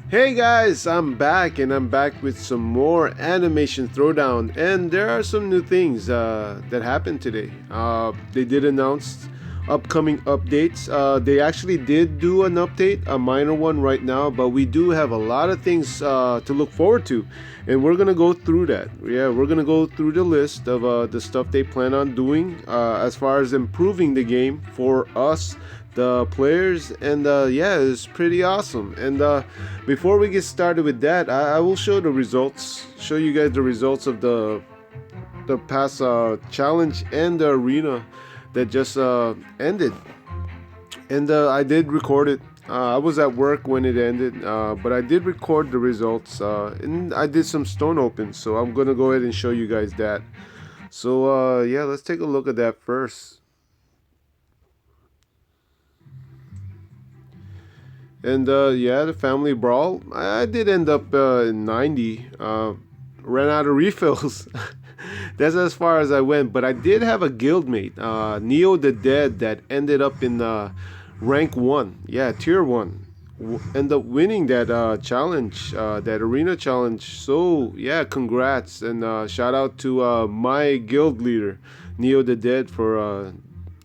Hey guys, I'm back and I'm back with some more animation throwdown. And there are some new things that happened today. They did announce upcoming updates. They actually did do an update, a minor one right now, but we do have a lot of things to look forward to. And we're gonna go through that. Yeah, we're gonna go through the list of the stuff they plan on doing as far as improving the game for us the players, and yeah, it's pretty awesome. And before we get started with that, I will show you guys the results of the past challenge and the arena that just ended. And I did record it. I was at work when it ended, but I did record the results, and I did some stone opens. So I'm gonna go ahead and show you guys that. So yeah, let's take a look at that first. And yeah, the family brawl. I did end up in 90. Ran out of refills. That's as far as I went. But I did have a guildmate, Neo the Dead, that ended up in rank 1. Yeah, tier 1. End up winning that challenge, that arena challenge. So yeah, congrats. And shout out to my guild leader, Neo the Dead, for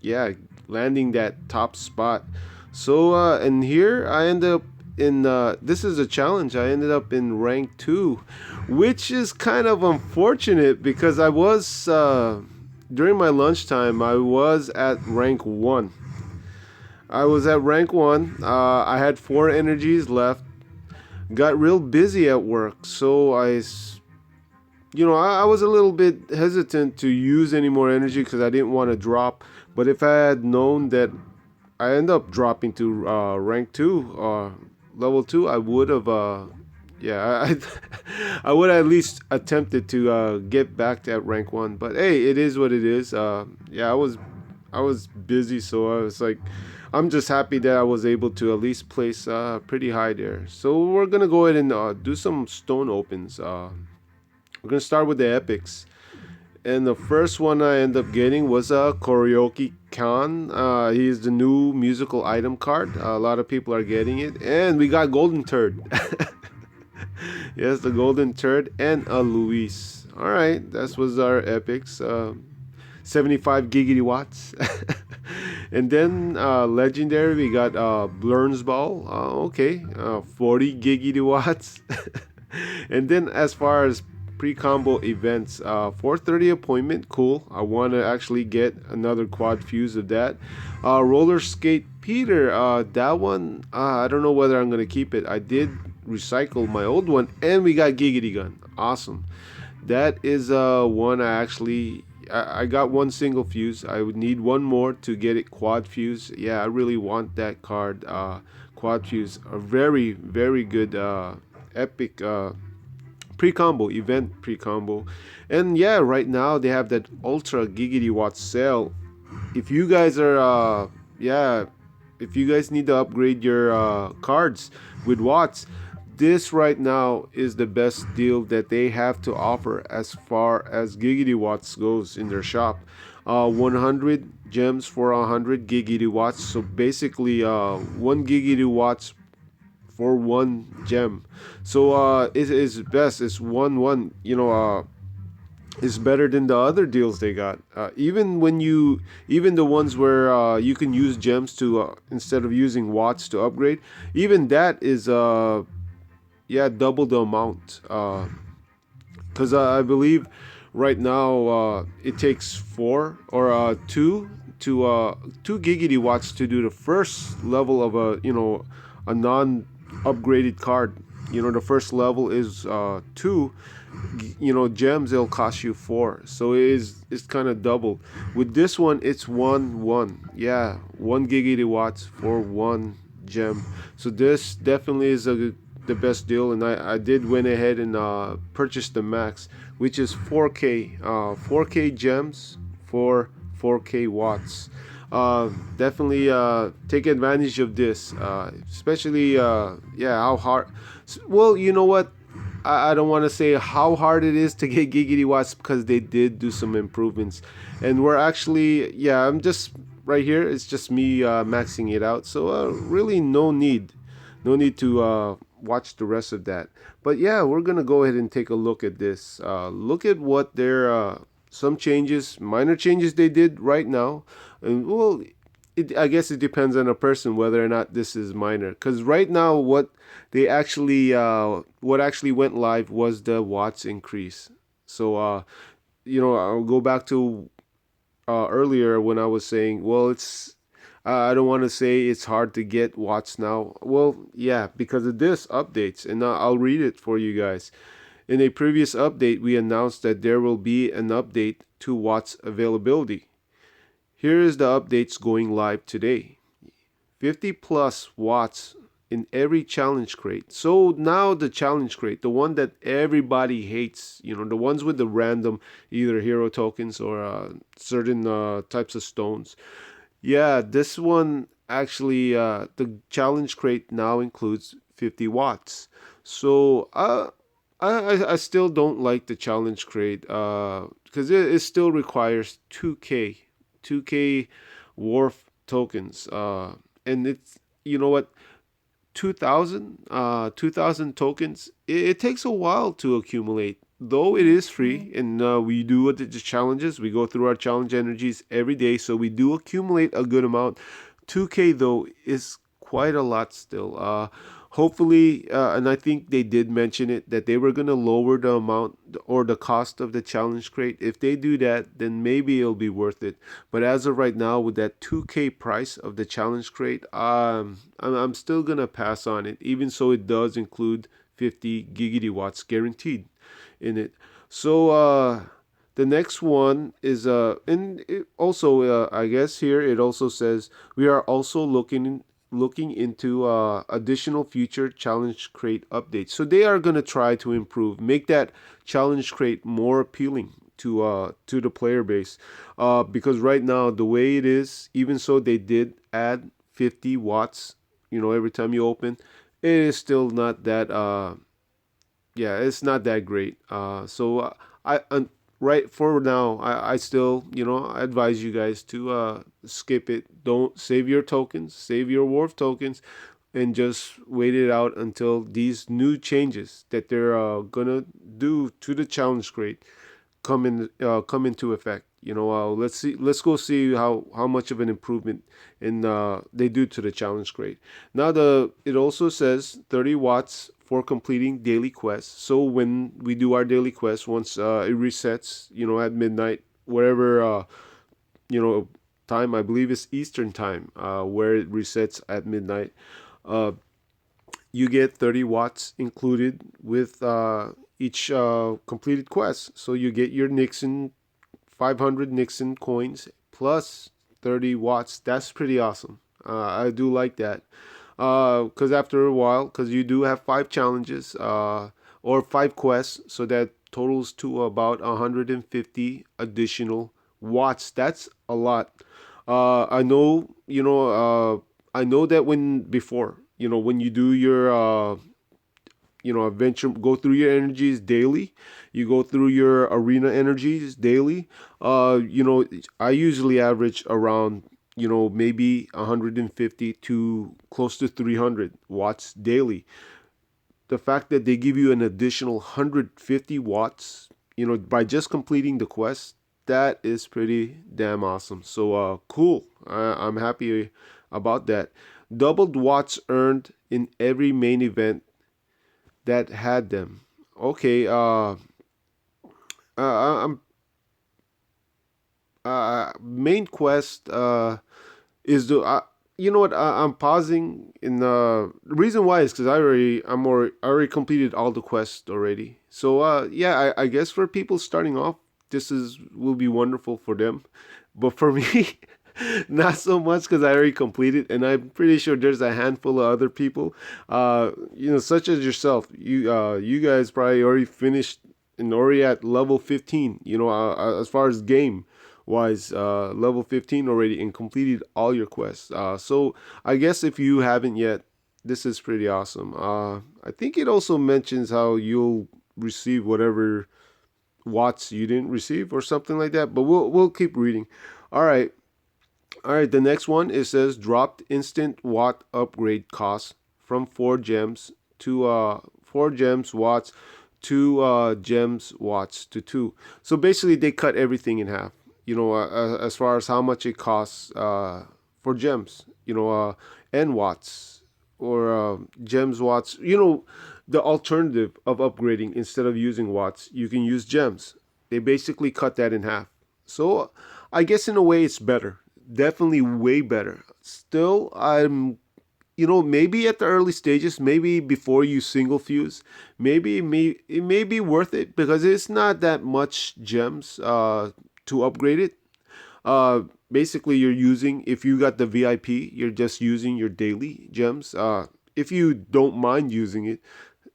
yeah, landing that top spot. So and here I end up in this is a challenge. I ended up in rank 2, which is kind of unfortunate because I was during my lunchtime I was at rank 1. I was at rank 1. I had 4 energies left. Got real busy at work, so I was a little bit hesitant to use any more energy because I didn't want to drop. But if I had known that I end up dropping to rank 2, level 2, I would have, yeah, I would at least attempted to get back to at rank 1. But hey, it is what it is. Yeah, I was busy, so I was like, I'm just happy that I was able to at least place pretty high there. So we're gonna go ahead and do some stone opens. We're gonna start with the epics. And the first one I end up getting was a Karaoke Khan. He's the new musical item card. A lot of people are getting it. And we got Golden Turd. Yes, the Golden Turd and a Luis. Alright, that was our epics. 75 giggity watts. And then legendary, we got Blurns Ball. Okay, 40 giggity watts. And then as far as pre-combo events, 4:30 appointment, cool. I want to actually get another quad fuse of that. Roller skate Peter, that one, I don't know whether I'm gonna keep it. I did recycle my old one, and we got Giggity Gun. Awesome. That is one I got one single fuse. I would need one more to get it quad fuse. Yeah, I really want that card. Quad fuse, a very very good epic pre-combo event pre-combo. And yeah, right now they have that ultra giggity watt sale. If you guys are yeah, if you guys need to upgrade your cards with watts, this right now is the best deal that they have to offer as far as giggity watts goes in their shop. 100 gems for 100 giggity watts, so basically 1 giggity watts for 1 gem. So it is best. It's 1 1. It's better than the other deals they got. Even the ones where you can use gems to instead of using watts to upgrade. Even that is yeah, double the amount. Because I believe right now it takes 4 or 2 giggity watts to do the first level of a non upgraded card. The first level is 2 gems. It'll cost you 4, so it's kind of double. With this one it's 1 1. Yeah, 1 giggity watts for 1 gem. So this definitely is the best deal. And I did went ahead and purchased the max, which is 4k gems for 4k watts. Definitely take advantage of this, especially yeah, how hard. Well, you know what, I don't want to say how hard it is to get giggity watts because they did do some improvements. And we're actually, yeah, I'm just right here, it's just me maxing it out. So really no need to watch the rest of that. But yeah, we're gonna go ahead and take a look at this. Look at what their some changes, minor changes they did right now, and well, I guess it depends on a person whether or not this is minor. Because right now, what actually went live was the watts increase. So I'll go back to earlier when I was saying, well, it's I don't want to say it's hard to get watts now. Well, yeah, because of this updates, and I'll read it for you guys. In a previous update, we announced that there will be an update to watts availability. Here is the updates going live today. 50 plus watts in every challenge crate. So now the challenge crate, the one that everybody hates, the ones with the random either hero tokens or certain types of stones. Yeah, this one actually, the challenge crate now includes 50 watts. So I still don't like the challenge crate because it still requires 2K wharf tokens. And it's, you know what, 2000 tokens, it takes a while to accumulate. Though it is free, and we do the challenges, we go through our challenge energies every day, so we do accumulate a good amount. 2K though is quite a lot still. Hopefully, and I think they did mention it, that they were gonna lower the amount or the cost of the challenge crate. If they do that, then maybe it'll be worth it. But as of right now, with that 2K price of the challenge crate, I'm still gonna pass on it, even so it does include 50 gigawatt watts guaranteed in it. So the next one is and it also I guess here it also says we are also looking into additional future challenge crate updates. So they are going to try to improve, make that challenge crate more appealing to the player base. Because right now the way it is, even so they did add 50 watts, every time you open, it is still not that yeah, it's not that great. I right for now, I still, I advise you guys to skip it. Don't save your tokens, save your wharf tokens, and just wait it out until these new changes that they're gonna do to the challenge crate come into effect. Let's go see how much of an improvement in they do to the challenge crate. Now it also says 30 watts for completing daily quests. So when we do our daily quest, once it resets, at midnight, wherever you know time, I believe it's Eastern time, where it resets at midnight. Uh, you get 30 watts included with each completed quest. So you get your Nixon 500 Nixon coins plus 30 watts. That's pretty awesome. I do like that. Because after a while, because you do have 5 challenges or 5 quests, so that totals to about 150 additional watts. That's a lot. I know, I know that when you do your adventure, go through your energies daily, you go through your arena energies daily. I usually average around maybe 150 to close to 300 watts daily. The fact that they give you an additional 150 watts by just completing the quest, that is pretty damn awesome. So cool. I'm happy about that. Doubled watts earned in every main event that had them. Okay, I'm main quest is the you know what, I'm pausing in the reason why is because I already completed all the quests already. So yeah, I guess for people starting off, this is will be wonderful for them, but for me, not so much because I already completed, and I'm pretty sure there's a handful of other people, such as yourself. You guys probably already finished and already at level 15. As far as game wise, level 15 already and completed all your quests. So I guess if you haven't yet, this is pretty awesome. I think it also mentions how you'll receive whatever watts you didn't receive or something like that. But we'll keep reading. All right. All right, the next one, it says dropped instant watt upgrade cost from 4 gems to 4 gems watts, 2 gems watts to 2. So basically, they cut everything in half. As far as how much it costs for gems, and watts or gems watts. The alternative of upgrading, instead of using watts, you can use gems. They basically cut that in half. So I guess in a way it's better. Definitely way better. Still, maybe at the early stages, maybe before you single fuse, maybe it may be worth it because it's not that much gems to upgrade it. Basically, you're using, if you got the VIP, you're just using your daily gems. If you don't mind using it,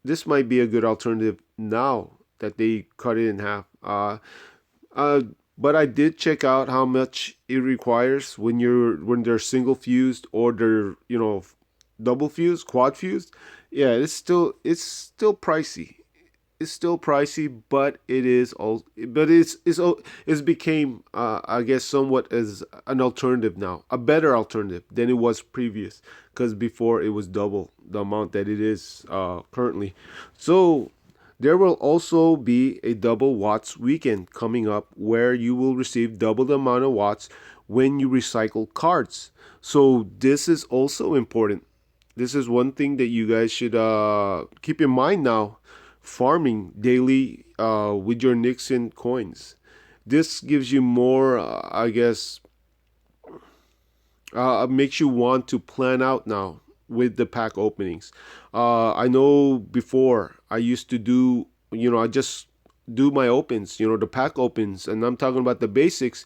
this might be a good alternative now that they cut it in half. Uh, but I did check out how much it requires when they're single fused or they're double fused, quad fused. Yeah, it's still pricey. It's still pricey, but it's became I guess somewhat as an alternative now, a better alternative than it was previous, because before it was double the amount that it is currently. So there will also be a double watts weekend coming up where you will receive double the amount of watts when you recycle cards. So this is also important. This is one thing that you guys should keep in mind now, farming daily with your Nixon coins. This gives you more, I guess, makes you want to plan out now with the pack openings. I know before I used to do, I just do my opens, the pack opens, and I'm talking about the basics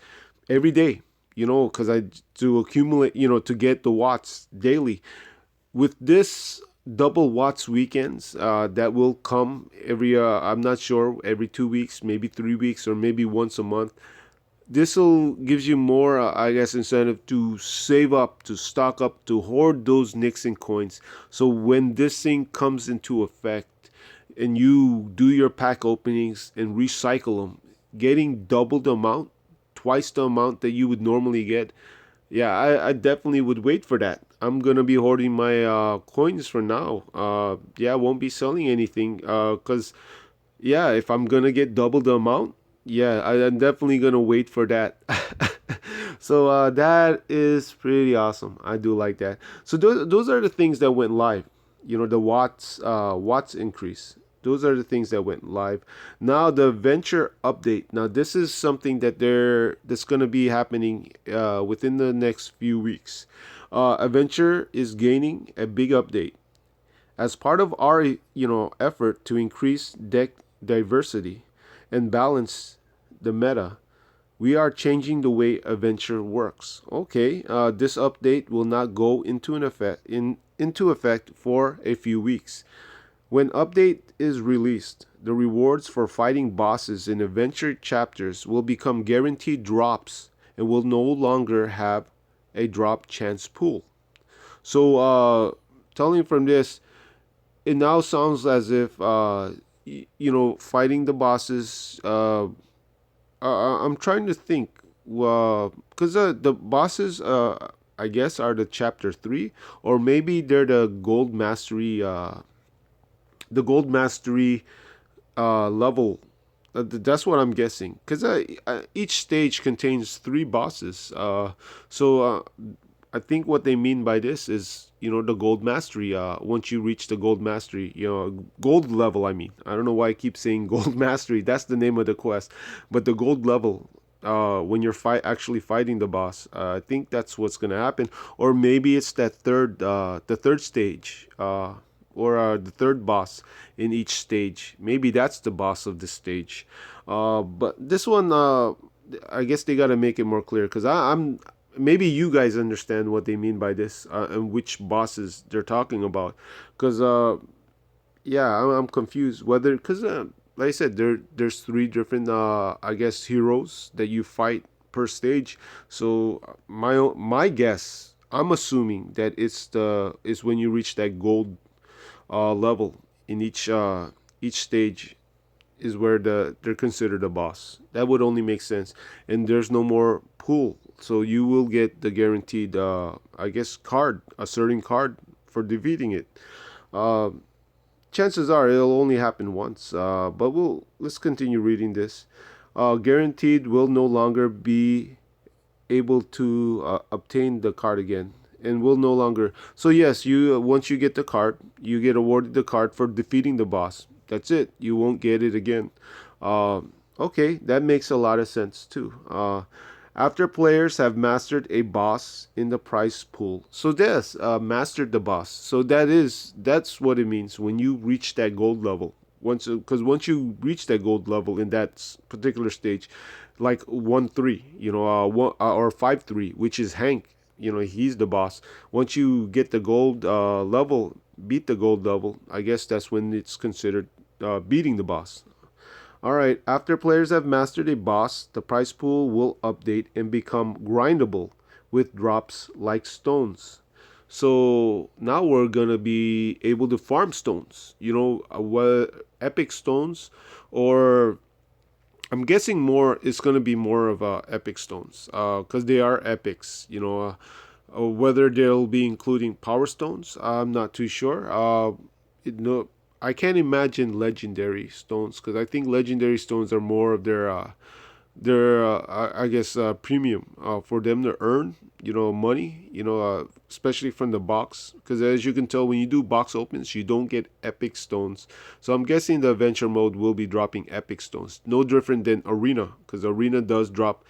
every day, because I to accumulate, to get the watts daily. With this double watts weekends that will come every, I'm not sure, every 2 weeks, maybe 3 weeks, or maybe once a month. This will gives you more, I guess, incentive to save up, to stock up, to hoard those Nixon coins. So when this thing comes into effect and you do your pack openings and recycle them, getting double the amount, twice the amount that you would normally get, yeah, I definitely would wait for that. I'm gonna be hoarding my coins for now. Yeah, I won't be selling anything because yeah, if I'm gonna get double the amount, yeah, I'm definitely gonna wait for that. So that is pretty awesome. I do like that. So those are the things that went live. The watts increase. Those are the things that went live. Now the venture update. Now this is something that's gonna be happening within the next few weeks. Adventure is gaining a big update. As part of our effort to increase deck diversity and balance the meta, we are changing the way Adventure works. Okay, this update will not go into effect for a few weeks. When update is released, the rewards for fighting bosses in Adventure chapters will become guaranteed drops and will no longer have a drop chance pool. So, telling from this, it now sounds as if fighting the bosses. I'm trying to think, because the bosses, I guess, are the chapter 3, or maybe they're the gold mastery level. That's what I'm guessing. Because each stage contains 3 bosses. So I think what they mean by this is, the gold mastery. Once you reach the gold mastery, gold level. I mean, I don't know why I keep saying gold mastery. That's the name of the quest, but the gold level. When you're actually fighting the boss, I think that's what's gonna happen. Or maybe it's the third stage, or the third boss in each stage. Maybe that's the boss of this stage. But this one, I guess they gotta make it more clear, because I'm maybe you guys understand what they mean by this, and which bosses they're talking about, because yeah, I'm confused whether, because like I said, there's 3 different I guess heroes that you fight per stage. So my guess, I'm assuming that it's when you reach that gold level in each stage is where they're considered a boss. That would only make sense. And there's no more pool, so you will get the guaranteed, I guess, a certain card for defeating it. Uh, chances are it'll only happen once. But let's continue reading this. Guaranteed will no longer be able to obtain the card again, and will no longer. So yes, you once you get the card, you get awarded the card for defeating the boss. That's it. You won't get it again. Uh, okay, that makes a lot of sense too. After players have mastered a boss in the prize pool, so this mastered the boss. So that's what it means when you reach that gold level. Once you reach that gold level in that particular stage, like 1-3, or 5-3, which is Hank. He's the boss. Once you get the gold level, beat the gold level, I guess that's when it's considered beating the boss. All right, after players have mastered a boss, the prize pool will update and become grindable with drops like stones. So now we're gonna be able to farm stones. Epic stones, or I'm guessing more. It's gonna be more of epic stones, because they are epics. Whether they'll be including power stones, I'm not too sure. No, I can't imagine legendary stones, because I think legendary stones are more of their I guess premium for them to earn money, especially from the box, because as you can tell, when you do box opens, you don't get epic stones. So I'm guessing the adventure mode will be dropping epic stones, no different than arena, because arena does drop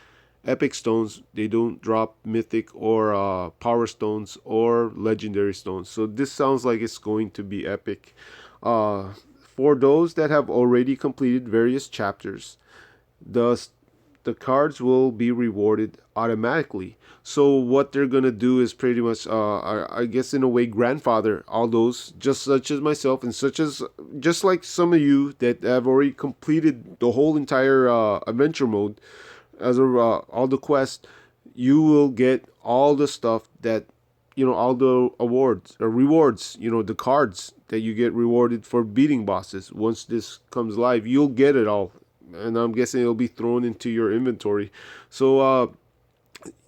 epic stones. They don't drop mythic or power stones or legendary stones. So this sounds like it's going to be epic. For those that have already completed various chapters, the the cards will be rewarded automatically. So what they're gonna do is pretty much, I guess in a way, grandfather all those, just such as myself, and such as just like some of you that have already completed the whole entire adventure mode, as a all the quests. You will get all the stuff that, all the awards or rewards, the cards that you get rewarded for beating bosses. Once this comes live, you'll get it all, and I'm guessing it'll be thrown into your inventory. So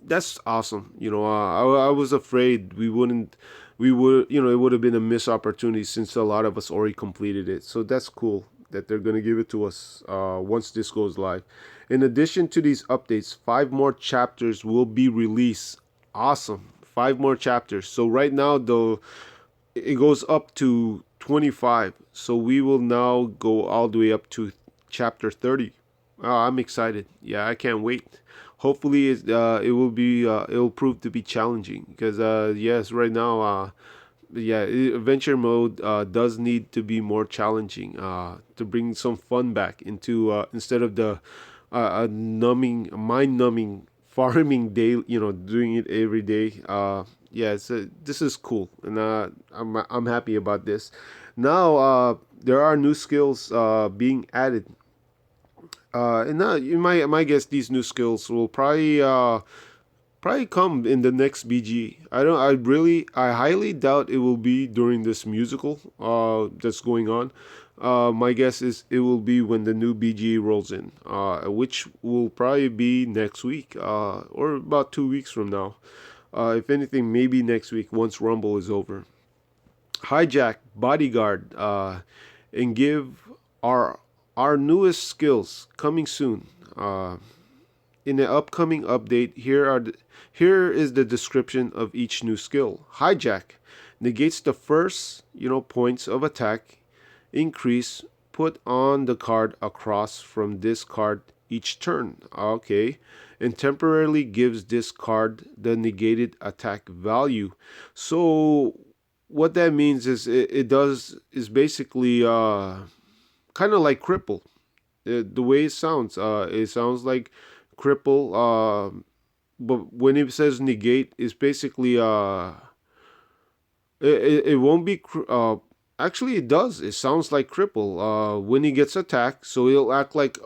that's awesome. I was afraid we would, it would have been a missed opportunity, since a lot of us already completed it. So that's cool that they're going to give it to us once this goes live. In addition to these updates, 5 more chapters will be released. Awesome. 5 more chapters. So right now, though, it goes up to 25. So we will now go all the way up to chapter 30. I'm excited. Yeah, I can't wait. Hopefully, it will prove to be challenging, because yes, right now, yeah, adventure mode does need to be more challenging to bring some fun back into, instead of the numbing, mind numbing farming day. Doing it every day. Yeah, this is cool, and I'm happy about this. Now, there are new skills being added, and now you might guess these new skills will probably come in the next BG. I highly doubt it will be during this musical that's going on. My guess is it will be when the new BG rolls in, which will probably be next week, or about 2 weeks from now. If anything, maybe next week once Rumble is over. Hijack, Bodyguard, and give our our newest skills coming soon. In the upcoming update, here is the description of each new skill. Hijack negates the first, points of attack increase put on the card across from this card each turn. Okay. And temporarily gives this card the negated attack value. So what that means is it does is basically kind of like cripple. The way it sounds like cripple. But when it says negate, it's basically it won't be. Actually, it does. It sounds like cripple. When he gets attacked, so he'll act like.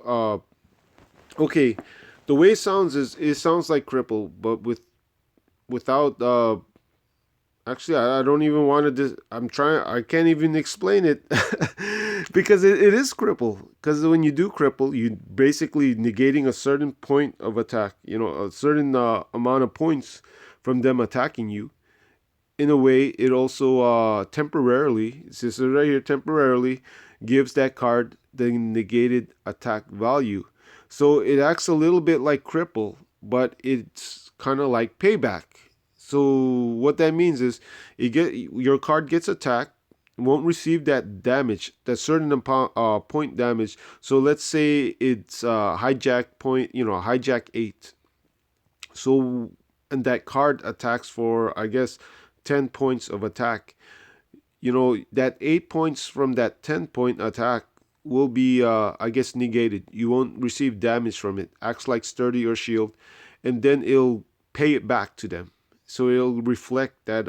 Okay, the way it sounds like cripple, but without. Actually, I don't even want to. I'm trying. I can't even explain it because it is cripple. Because when you do cripple, you basically negating a certain point of attack. A certain amount of points from them attacking you. in a way, it also temporarily, it says it right here, temporarily gives that card the negated attack value. So it acts a little bit like cripple, but it's kind of like payback. So what that means is, your card gets attacked, won't receive that damage, that certain point damage. So let's say it's hijack point, hijack 8. So, and that card attacks for, I guess, 10 points of attack. That 8 points from that 10-point attack will be, I guess, negated. You won't receive damage from it. Acts like sturdy or shield, and then it'll pay it back to them. So it'll reflect that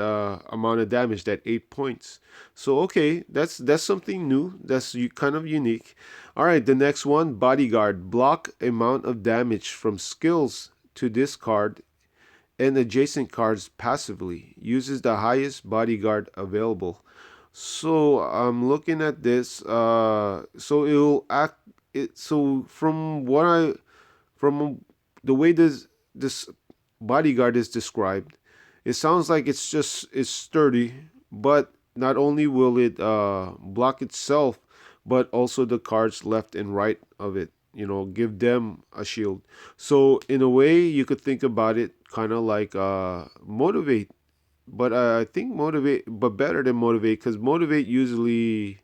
amount of damage, that 8 points. So okay, that's something new. That's kind of unique. All right, the next one, bodyguard. Block amount of damage from skills to this card and adjacent cards passively. Uses the highest bodyguard available. So I'm looking at this. So it'll act. So from the way this bodyguard is described, it sounds like it's sturdy, but not only will it block itself, but also the cards left and right of it. Give them a shield. So in a way, you could think about it kind of like motivate, but I think motivate, but better than motivate, because motivate usually,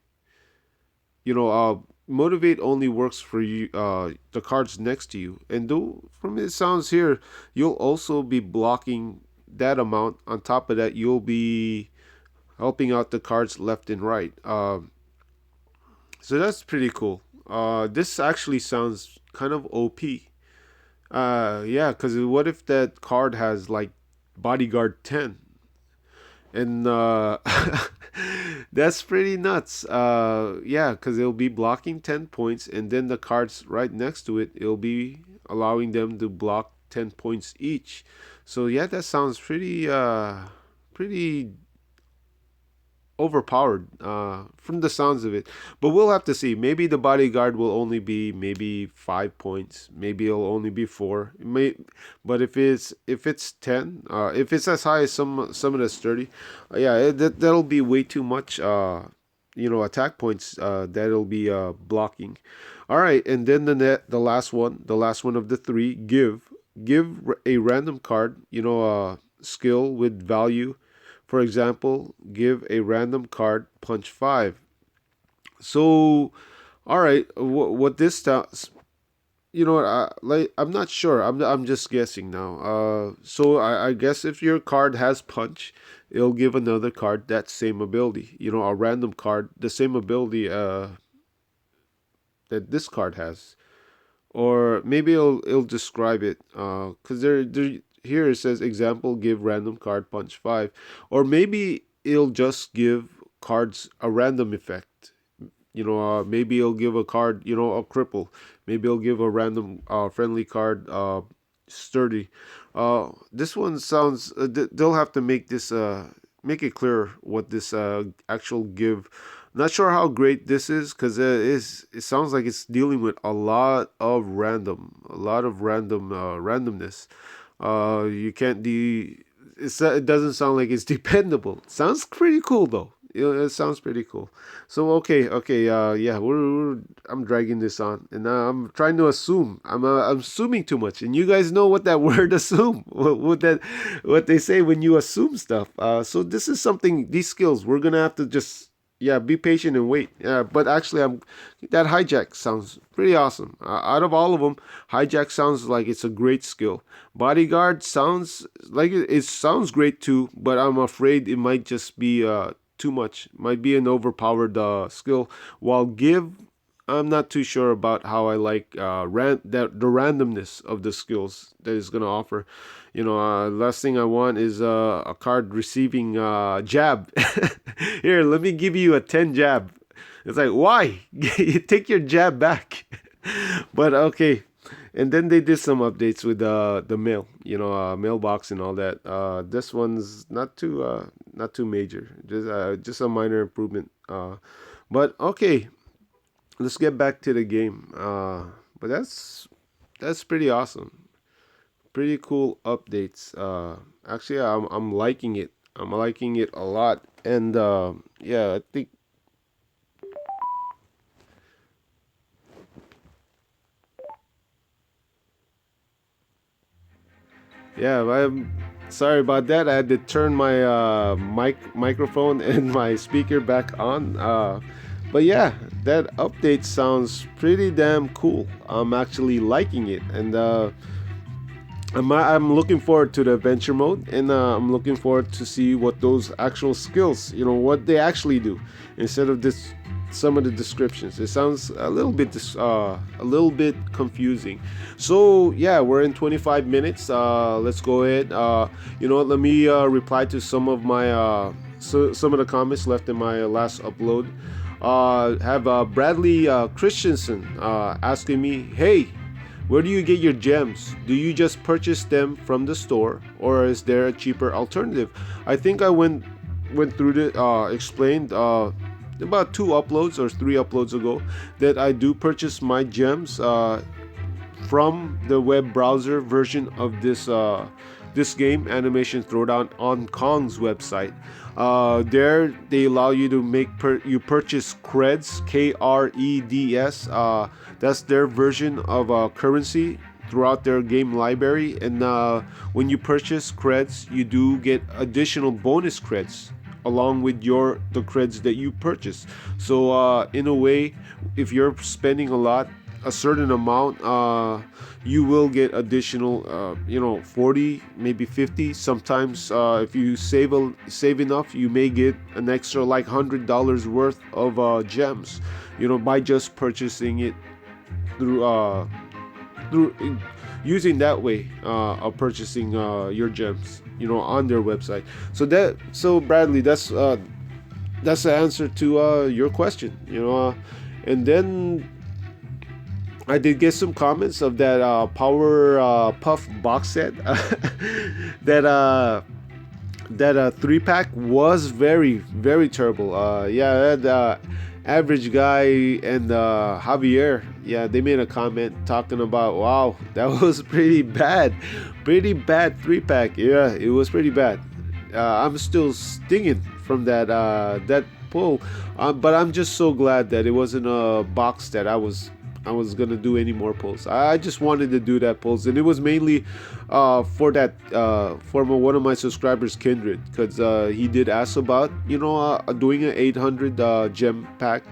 motivate only works for you, the cards next to you. And though from it sounds here, you'll also be blocking that amount. On top of that, you'll be helping out the cards left and right. So that's pretty cool. This actually sounds kind of OP. Yeah, because what if that card has like bodyguard 10? And that's pretty nuts. Yeah, because it'll be blocking 10 points, and then the cards right next to it, it'll be allowing them to block 10 points each. So yeah, that sounds pretty overpowered from the sounds of it. But we'll have to see. Maybe the bodyguard will only be maybe 5 points. Maybe it'll only be four. But if it's 10, if it's as high as some of the sturdy, yeah, that'll be way too much. Attack points that'll be blocking. All right, and then the last one of the three. Give a random card. Skill with value. For example, give a random card punch 5. So, all right, what this does, I'm not sure. I'm just guessing now. So I guess if your card has punch, it'll give another card that same ability. A random card, the same ability that this card has, or maybe it'll describe it. Because there here it says example, give random card punch 5, or maybe it'll just give cards a random effect. Maybe it'll give a card, a cripple. Maybe it'll give a random friendly card, sturdy. This one sounds. They'll have to make it clear what this actual give. Not sure how great this is, because it sounds like it's dealing with a lot of randomness. You can't it doesn't sound like it's dependable. Sounds pretty cool though. It sounds pretty cool. So okay, yeah, I'm dragging this on, and I'm trying to assume. I'm assuming too much, and you guys know what that word assume. What they say when you assume stuff. So this is something. These skills we're gonna have to just, yeah, be patient and wait. Yeah, but actually, that hijack sounds pretty awesome. Out of all of them, hijack sounds like it's a great skill. Bodyguard sounds like it sounds great too, but I'm afraid it might just be too much. Might be an overpowered skill. While give, I'm not too sure about how I like the randomness of the skills that it's gonna offer. Last thing I want is a card receiving jab. Here, let me give you a 10 jab. It's like, why? You take your jab back. But okay. And then they did some updates with the mail, mailbox and all that. This one's not too major, just a minor improvement. But okay, let's get back to the game. But that's pretty awesome. Pretty cool updates. Actually, I'm liking it. I'm liking it a lot, and yeah, I think yeah. I'm sorry about that. I had to turn my microphone and my speaker back on. But yeah, that update sounds pretty damn cool. I'm actually liking it, and I'm looking forward to the adventure mode, and I'm looking forward to see what those actual skills, what they actually do, instead of this some of the descriptions. It sounds a little bit confusing. So yeah, we're in 25 minutes. Let's go ahead. What? Let me reply to some of my some of the comments left in my last upload. Have Bradley Christensen asking me, "Hey, where do you get your gems? Do you just purchase them from the store, or is there a cheaper alternative?" I think I went through the explained about 2 uploads or 3 uploads ago that I do purchase my gems from the web browser version of this game, Animation Throwdown, on Kong's website. There they allow you to you purchase creds, KREDS. That's their version of currency throughout their game library, and when you purchase creds, you do get additional bonus creds along with the creds that you purchase. So in a way, if you're spending a certain amount, you will get additional 40, maybe 50. Sometimes if you save enough, you may get an extra like $100 worth of gems, by just purchasing it through through using that way of purchasing your gems, on their website. So Bradley, that's the answer to your question. And then I did get some comments of that Power Puff box set. That 3-pack was very, very terrible. Yeah, that average guy and Javier, yeah, they made a comment talking about, wow, that was pretty bad 3-pack. Yeah, it was pretty bad. I'm still stinging from that pull, but I'm just so glad that it wasn't a box that I was gonna do any more pulls. I just wanted to do that pulls, and it was mainly for one of my subscribers, Kindred, because he did ask about doing an 800 gem pack,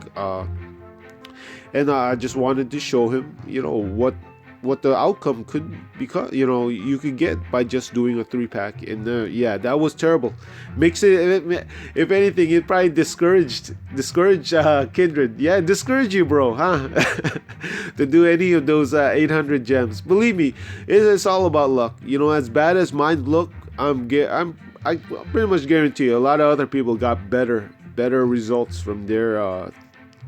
and I just wanted to show him what the outcome could become, you could get by just doing a 3-pack. And yeah, that was terrible. Makes it, if anything, it probably discouraged Kindred. Yeah, discourage you, bro, huh? To do any of those 800 gems. Believe me, it's all about luck. As bad as mine look, I pretty much guarantee you, a lot of other people got better results from their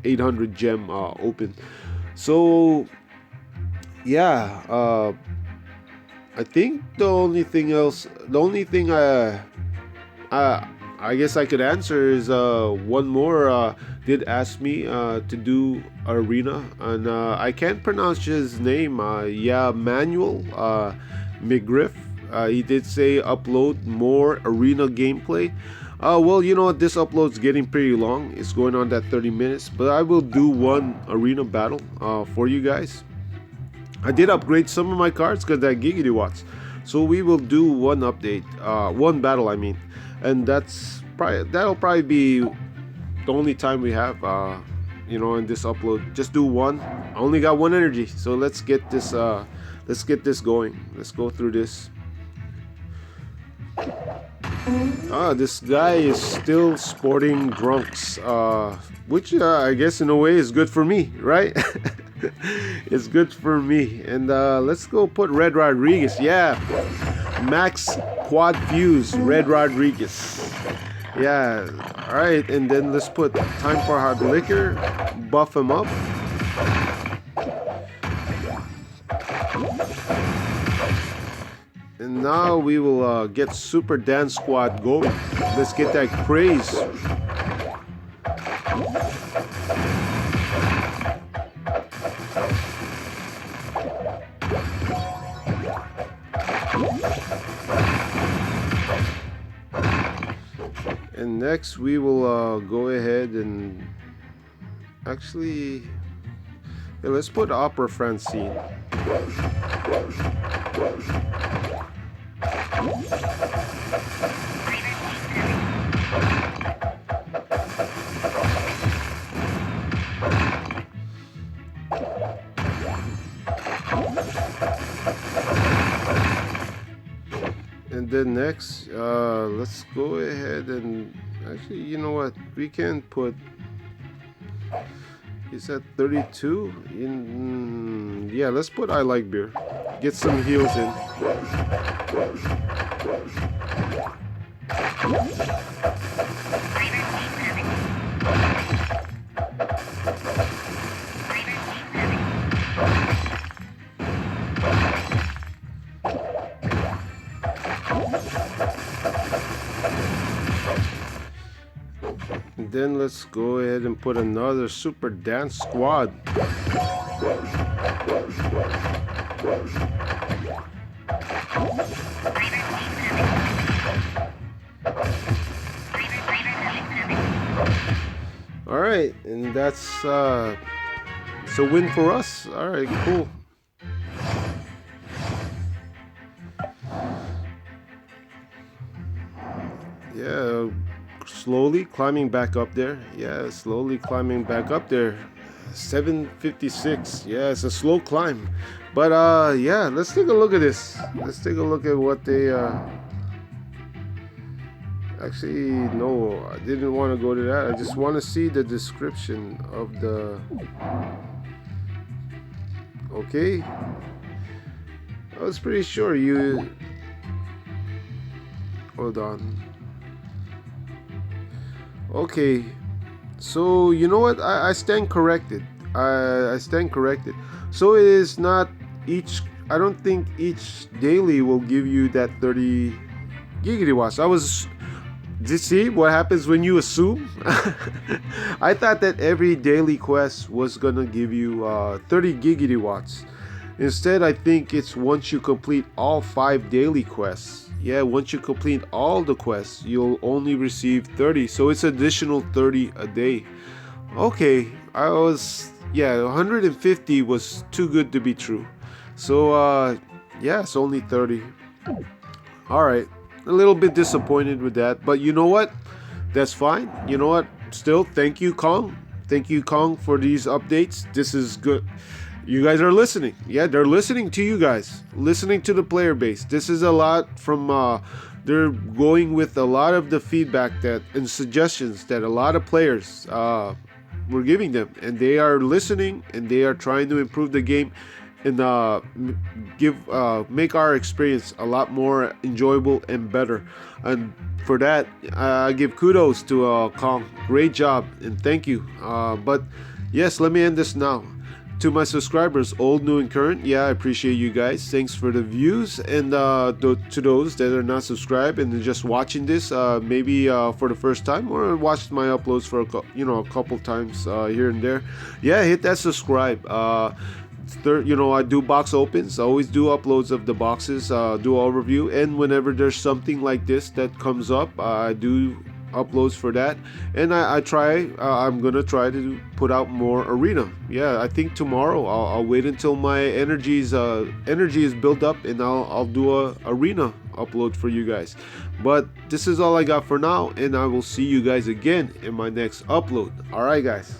800 gem open. So yeah, I think the only thing I guess I could answer is one more did ask me to do arena, and I can't pronounce his name. Yeah, Manuel McGriff. He did say upload more arena gameplay. Well, this upload's getting pretty long. It's going on that 30 minutes, but I will do one arena battle for you guys. I did upgrade some of my cards because that Giggity Watts. So we will do one update, one battle, I mean, and that'll probably be the only time we have, in this upload. Just do one. I only got one energy, so let's get this going. Let's go through this. This guy is still sporting drunks, which I guess in a way is good for me, right? It's good for me. And let's go put Red Rodriguez. Yeah, max quad fuse Red Rodriguez. Yeah, all right. And then let's put Time for Hard Liquor, buff him up. And now we will get Super Dance Squad going. Let's get that craze. And next we will go ahead and actually, yeah, let's put Opera Francine. And then next, let's go ahead and actually, you know what? We can put. Is that 32? Yeah, let's put I Like Beer. Get some heals in. Then let's go ahead and put another super dance squad. All right, and that's it's a win for us. All right, cool. Yeah, slowly climbing back up there. Yeah, slowly climbing back up there. 756. Yeah, it's a slow climb. But yeah, let's take a look at this. Let's take a look at what they actually, no, I didn't want to go to that. I just want to see the description of the. Okay, I was pretty sure you. Hold on. Okay, so you know what? I stand corrected. I stand corrected. So it is not each. I don't think each daily will give you that 30 gigawatts. I was. Did you see what happens when you assume? I thought that every daily quest was gonna give you 30 gigawatts. Instead, I think it's once you complete all 5 daily quests. Yeah, once you complete all the quests, you'll only receive 30. So it's additional 30 a day. Okay, I was, yeah, 150 was too good to be true. So yeah, it's only 30. All right, a little bit disappointed with that, but you know what? That's fine. You know what? Still, thank you, Kong. Thank you, Kong, for these updates. This is good. You guys are listening. Yeah, they're listening to you guys. Listening to the player base. This is a lot from they're going with a lot of the feedback that and suggestions that a lot of players were giving them, and they are listening and they are trying to improve the game and make our experience a lot more enjoyable and better. And for that, I give kudos to Kong. Great job and thank you. But yes, let me end this now. To my subscribers, old, new, and current, yeah, I appreciate you guys. Thanks for the views. And to those that are not subscribed and just watching this, maybe for the first time or watched my uploads for a couple times here and there, yeah, hit that subscribe. I do box opens. I always do uploads of the boxes, do overview, and whenever there's something like this that comes up, I do uploads for that. And I'm gonna try to put out more arena. Yeah, I think tomorrow I'll wait until my energy is built up, and I'll do a arena upload for you guys. But this is all I got for now, and I will see you guys again in my next upload. All right, guys.